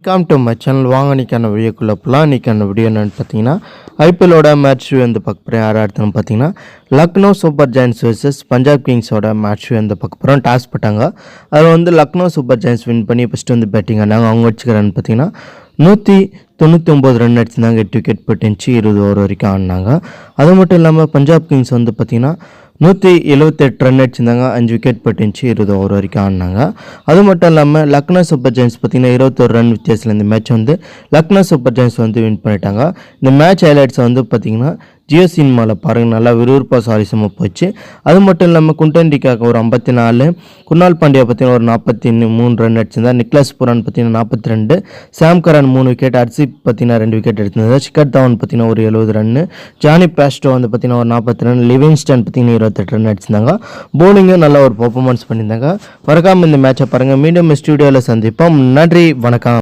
Welcome to my channel. வாங்க இன்றைக்கான வீடியோக்குள்ளே போகலாம். இன்றைக்கான வீடியோ என்னென்னு பார்த்தீங்கன்னா ஐபிஎல்லோட மேட்ச் வந்து பார்க்க போகிறேன். யார் அடுத்தன்னு பார்த்தீங்கன்னா Lucknow Super Giants versus Punjab கிங்ஸோட மேட்ச் வந்து பார்க்க போகிறோம். டாஸ் போட்டாங்க. அதில் வந்து லக்னோ சூப்பர் ஜெயின்ஸ் வின் பண்ணி ஃபஸ்ட்டு வந்து பேட்டிங் ஆனாங்க. அவங்க வச்சுக்கிறான்னு பார்த்தீங்கன்னா 199 ரன் அடிச்சிருந்தாங்க. 8 விக்கெட் போட்டுச்சு. 20 ஓவர் வரைக்கும் ஆடினாங்க. அது மட்டும் இல்லாமல் பஞ்சாப் கிங்ஸ் வந்து பார்த்திங்கன்னா 178 ரன் அடிச்சிருந்தாங்க. 5 விக்கெட் போட்டுச்சு. 20 ஓவர் வரைக்கும் ஆடினாங்க. அது மட்டும் இல்லாமல் லக்னோ சூப்பர் ஜெயின்ஸ் பார்த்திங்கன்னா 21 ரன் வித்தியாசத்தில் இந்த மேட்ச் வந்து லக்னோ சூப்பர் ஜெயின்ஸ் வந்து வின் பண்ணிட்டாங்க. இந்த மேட்ச் ஹைலைட்ஸ் வந்து பார்த்திங்கன்னா ஜியோ சினிமாவில் பாருங்கள், நல்லா விறுவிறுப்பாக சுவாரஸ்யமாக போச்சு. அது மட்டும் இல்லாமல் குண்டண்டிக்காக ஒரு 54, குணால் பாண்டியா பார்த்தீங்கன்னா ஒரு 43 ரன் அடிச்சிருந்தார். நிக்லஸ் புரான் பார்த்தீங்கன்னா 42, சாம் கரன் 3 விக்கெட், ஹர்ஷித் பார்த்தீங்கன்னா 2 விக்கெட் எடுத்திருந்தார். ஷிகர் தவான் பார்த்தீங்கன்னா ஒரு 70 ரன், ஜானி பேஸ்டோ வந்து பார்த்தீங்கன்னா ஒரு 40 ரன், லிவிங்ஸ்டன் பார்த்தீங்கன்னா 28 ரன் அடிச்சிருந்தாங்க. போலிங்கும் நல்ல ஒரு பர்ஃபார்மன்ஸ் பண்ணியிருந்தாங்க. மறக்காமல் இந்த மேட்சை பாருங்கள். மீண்டும் ஸ்டூடியோவில் சந்திப்போம். நன்றி, வணக்கம்.